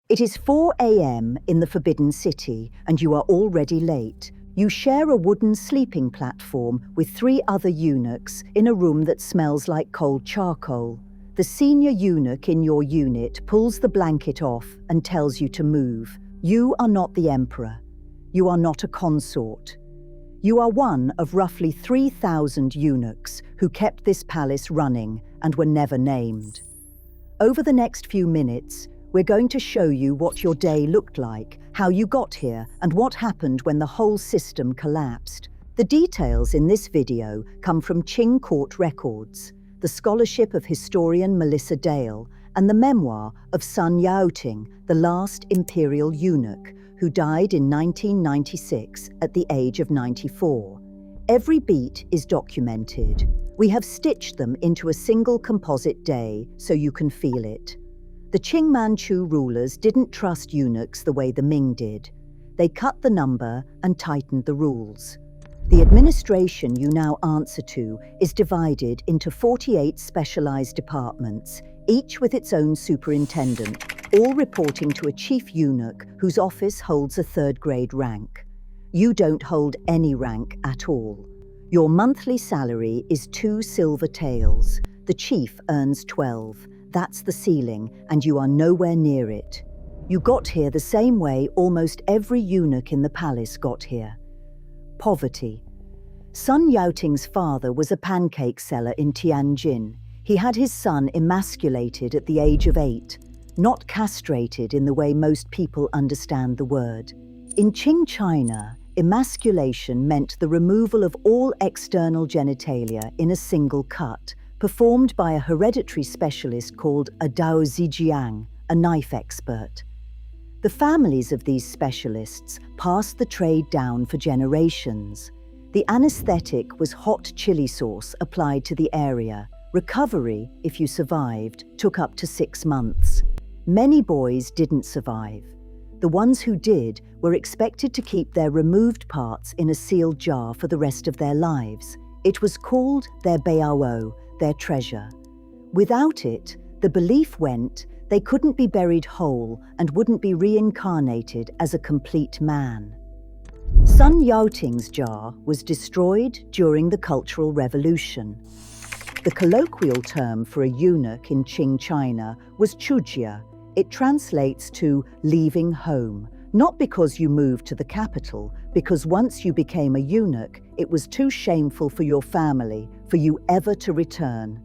It is 4 a.m. in the Forbidden City, and you are already late. You share a wooden sleeping platform with 3 other eunuchs in a room that smells like cold charcoal. The senior eunuch in your unit pulls the blanket off and tells you to move. You are not the emperor. You are not a consort. You are one of roughly 3,000 eunuchs who kept this palace running and were never named. Over the next few minutes, we're going to show you what your day looked like, how you got here, and what happened when the whole system collapsed. The details in this video come from Qing court records, the scholarship of historian Melissa Dale, and the memoir of Sun Yaoting, the last imperial eunuch, who died in 1996 at the age of 94. Every beat is documented. We have stitched them into a single composite day so you can feel it. The Qing Manchu rulers didn't trust eunuchs the way the Ming did. They cut the number and tightened the rules. The administration you now answer to is divided into 48 specialized departments, each with its own superintendent, all reporting to a chief eunuch whose office holds a 3rd-grade rank. You don't hold any rank at all. Your monthly salary is 2 silver taels. The chief earns 12. That's the ceiling, and you are nowhere near it. You got here the same way almost every eunuch in the palace got here. Poverty. Sun Yaoting's father was a pancake seller in Tianjin. He had his son emasculated at the age of 8, not castrated in the way most people understand the word. In Qing China, emasculation meant the removal of all external genitalia in a single cut, performed by a hereditary specialist called a daozijiang, a knife expert. The families of these specialists passed the trade down for generations. The anesthetic was hot chili sauce applied to the area. Recovery, if you survived, took up to 6 months. Many boys didn't survive. The ones who did were expected to keep their removed parts in a sealed jar for the rest of their lives. It was called their beao, their treasure. Without it, the belief went they couldn't be buried whole and wouldn't be reincarnated as a complete man. Sun Yaoting's jar was destroyed during the Cultural Revolution. The colloquial term for a eunuch in Qing China was chujia. It translates to leaving home, not because you moved to the capital, because once you became a eunuch, it was too shameful for your family for you ever to return.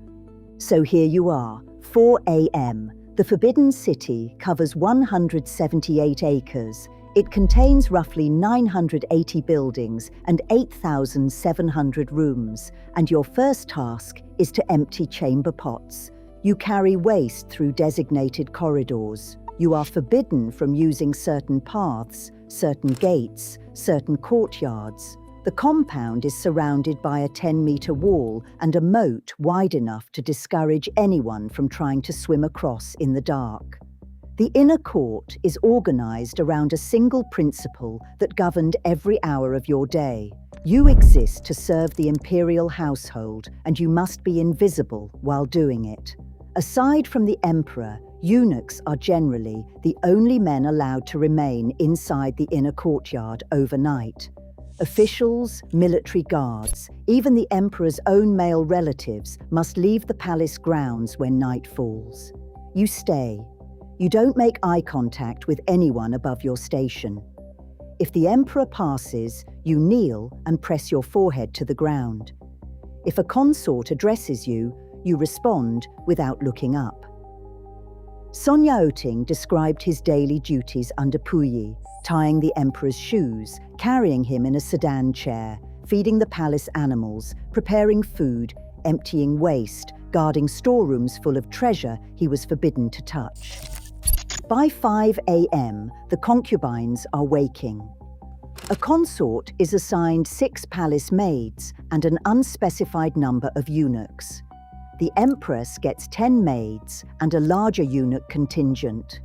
So here you are, 4 a.m. The Forbidden City covers 178 acres. It contains roughly 980 buildings and 8,700 rooms, and your first task is to empty chamber pots. You carry waste through designated corridors. You are forbidden from using certain paths, certain gates, certain courtyards. The compound is surrounded by a 10-meter wall and a moat wide enough to discourage anyone from trying to swim across in the dark. The inner court is organized around a single principle that governed every hour of your day. You exist to serve the imperial household, and you must be invisible while doing it. Aside from the emperor, eunuchs are generally the only men allowed to remain inside the inner courtyard overnight. Officials, military guards, even the emperor's own male relatives must leave the palace grounds when night falls. You stay. You don't make eye contact with anyone above your station. If the emperor passes, you kneel and press your forehead to the ground. If a consort addresses you, you respond without looking up. Sun Yaoting described his daily duties under Puyi, tying the emperor's shoes, carrying him in a sedan chair, feeding the palace animals, preparing food, emptying waste, guarding storerooms full of treasure he was forbidden to touch. By 5 a.m., the concubines are waking. A consort is assigned 6 palace maids and an unspecified number of eunuchs. The empress gets 10 maids and a larger eunuch contingent.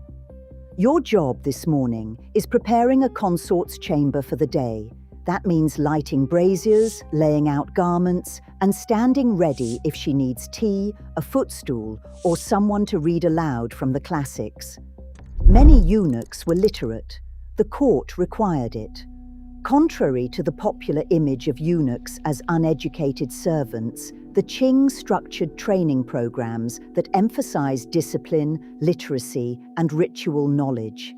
Your job this morning is preparing a consort's chamber for the day. That means lighting braziers, laying out garments, and standing ready if she needs tea, a footstool, or someone to read aloud from the classics. Many eunuchs were literate. The court required it. Contrary to the popular image of eunuchs as uneducated servants, the Qing structured training programs that emphasized discipline, literacy, and ritual knowledge.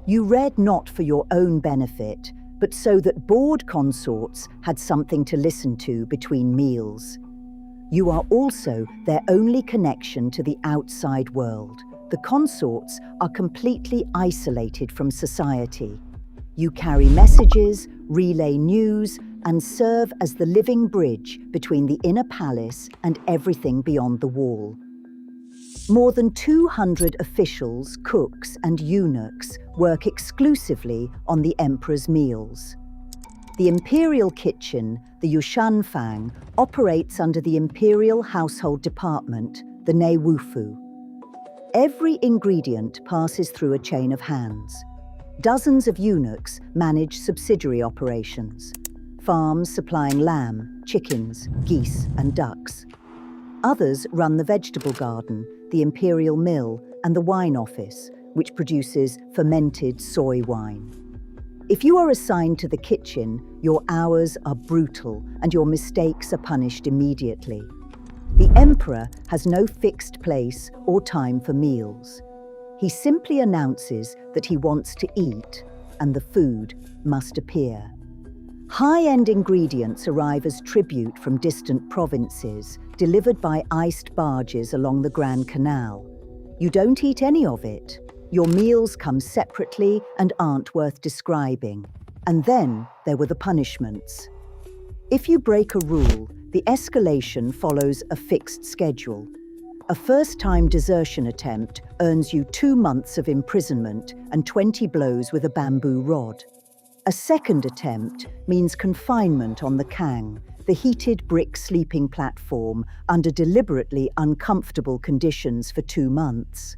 You read not for your own benefit, but so that bored consorts had something to listen to between meals. You are also their only connection to the outside world. The consorts are completely isolated from society. You carry messages, relay news, and serve as the living bridge between the inner palace and everything beyond the wall. More than 200 officials, cooks, and eunuchs work exclusively on the emperor's meals. The imperial kitchen, the Yushanfang, operates under the imperial household department, the Neiwufu. Every ingredient passes through a chain of hands. Dozens of eunuchs manage subsidiary operations, farms supplying lamb, chickens, geese, and ducks. Others run the vegetable garden, the imperial mill, and the wine office, which produces fermented soy wine. If you are assigned to the kitchen, your hours are brutal and your mistakes are punished immediately. The emperor has no fixed place or time for meals. He simply announces that he wants to eat, and the food must appear. High-end ingredients arrive as tribute from distant provinces, delivered by iced barges along the Grand Canal. You don't eat any of it. Your meals come separately and aren't worth describing. And then there were the punishments. If you break a rule, the escalation follows a fixed schedule. A first-time desertion attempt earns you 2 months of imprisonment and 20 blows with a bamboo rod. A second attempt means confinement on the Kang, the heated brick sleeping platform, under deliberately uncomfortable conditions for 2 months.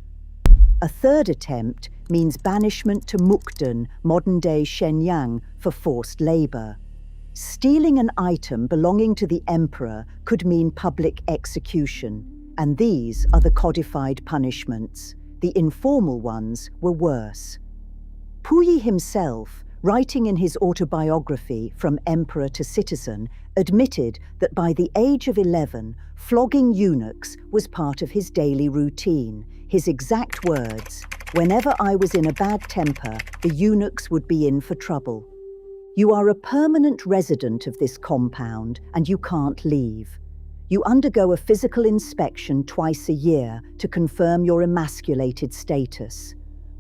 A third attempt means banishment to Mukden, modern-day Shenyang, for forced labor. Stealing an item belonging to the emperor could mean public execution, and these are the codified punishments. The informal ones were worse. Puyi himself, writing in his autobiography From Emperor to Citizen, admitted that by the age of 11, flogging eunuchs was part of his daily routine. His exact words, "Whenever I was in a bad temper, the eunuchs would be in for trouble." You are a permanent resident of this compound and you can't leave. You undergo a physical inspection twice a year to confirm your emasculated status.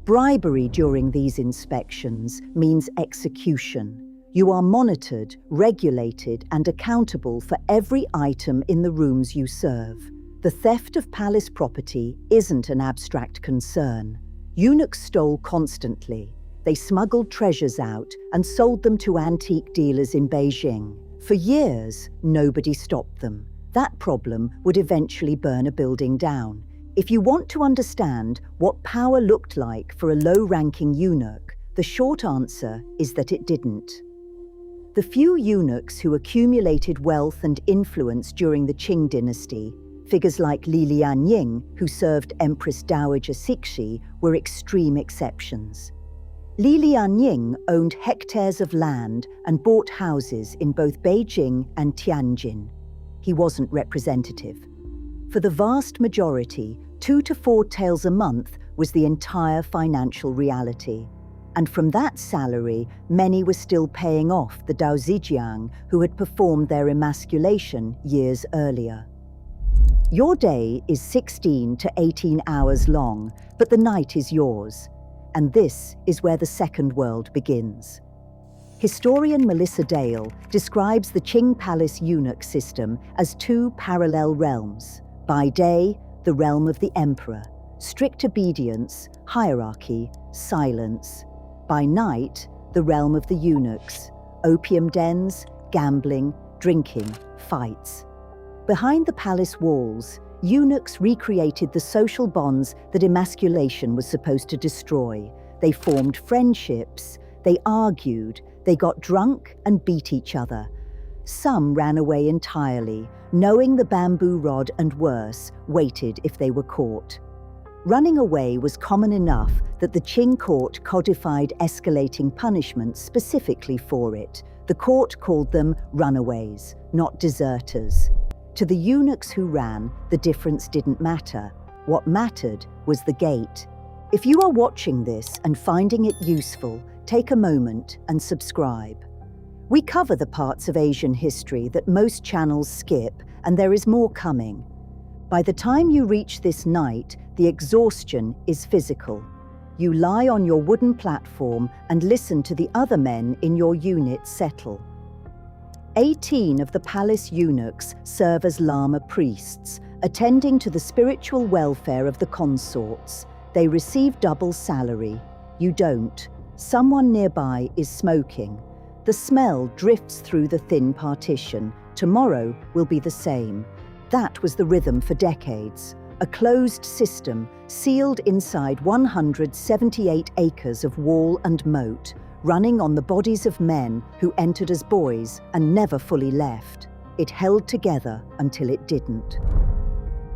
Bribery during these inspections means execution. You are monitored, regulated, and accountable for every item in the rooms you serve. The theft of palace property isn't an abstract concern. Eunuchs stole constantly. They smuggled treasures out and sold them to antique dealers in Beijing. For years, nobody stopped them. That problem would eventually burn a building down. If you want to understand what power looked like for a low-ranking eunuch, the short answer is that it didn't. The few eunuchs who accumulated wealth and influence during the Qing dynasty, figures like Li Lianying, who served Empress Dowager Cixi, were extreme exceptions. Li Lianying owned hectares of land and bought houses in both Beijing and Tianjin. He wasn't representative. For the vast majority, 2 to 4 taels a month was the entire financial reality. And from that salary, many were still paying off the daozijiang who had performed their emasculation years earlier. Your day is 16 to 18 hours long, but the night is yours. And this is where the Second World begins. Historian Melissa Dale describes the Qing palace eunuch system as 2 parallel realms. By day, the realm of the emperor, strict obedience, hierarchy, silence. By night, the realm of the eunuchs, opium dens, gambling, drinking, fights. Behind the palace walls, eunuchs recreated the social bonds that emasculation was supposed to destroy. They formed friendships, they argued, they got drunk and beat each other. Some ran away entirely, knowing the bamboo rod and worse, waited if they were caught. Running away was common enough that the Qing court codified escalating punishments specifically for it. The court called them runaways, not deserters. To the eunuchs who ran, the difference didn't matter. What mattered was the gate. If you are watching this and finding it useful, take a moment and subscribe. We cover the parts of Asian history that most channels skip, and there is more coming. By the time you reach this night, the exhaustion is physical. You lie on your wooden platform and listen to the other men in your unit settle. 18 of the palace eunuchs serve as lama priests, attending to the spiritual welfare of the consorts. They receive double salary. You don't. Someone nearby is smoking. The smell drifts through the thin partition. Tomorrow will be the same. That was the rhythm for decades. A closed system, sealed inside 178 acres of wall and moat, running on the bodies of men who entered as boys and never fully left. It held together until it didn't.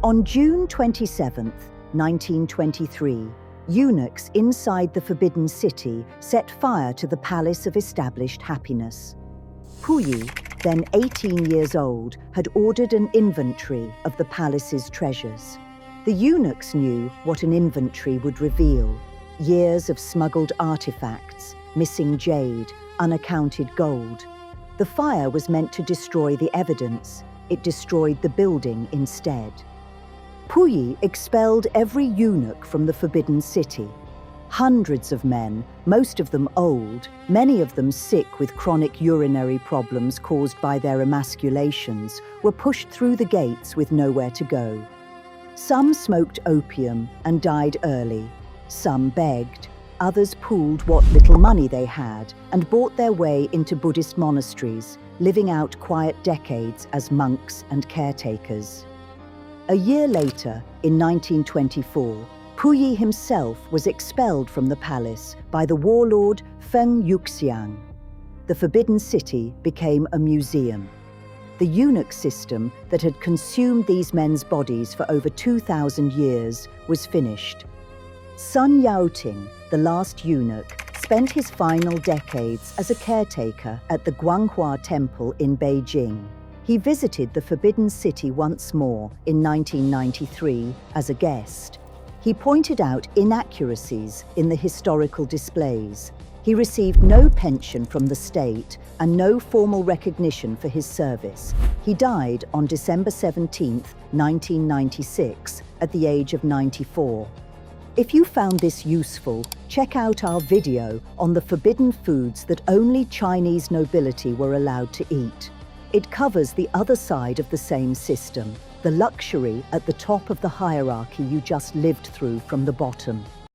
On June 27, 1923, eunuchs inside the Forbidden City set fire to the Palace of Established Happiness. Puyi, then 18 years old, had ordered an inventory of the palace's treasures. The eunuchs knew what an inventory would reveal: years of smuggled artifacts, missing jade, unaccounted gold. The fire was meant to destroy the evidence. It destroyed the building instead. Puyi expelled every eunuch from the Forbidden City. Hundreds of men, most of them old, many of them sick with chronic urinary problems caused by their emasculations, were pushed through the gates with nowhere to go. Some smoked opium and died early. Some begged. Others pooled what little money they had and bought their way into Buddhist monasteries, living out quiet decades as monks and caretakers. A year later, in 1924, Puyi himself was expelled from the palace by the warlord Feng Yuxiang. The Forbidden City became a museum. The eunuch system that had consumed these men's bodies for over 2,000 years was finished. Sun Yaoting, the last eunuch, spent his final decades as a caretaker at the Guanghua Temple in Beijing. He visited the Forbidden City once more in 1993 as a guest. He pointed out inaccuracies in the historical displays. He received no pension from the state and no formal recognition for his service. He died on December 17, 1996, at the age of 94. If you found this useful, check out our video on the forbidden foods that only Chinese nobility were allowed to eat. It covers the other side of the same system, the luxury at the top of the hierarchy you just lived through from the bottom.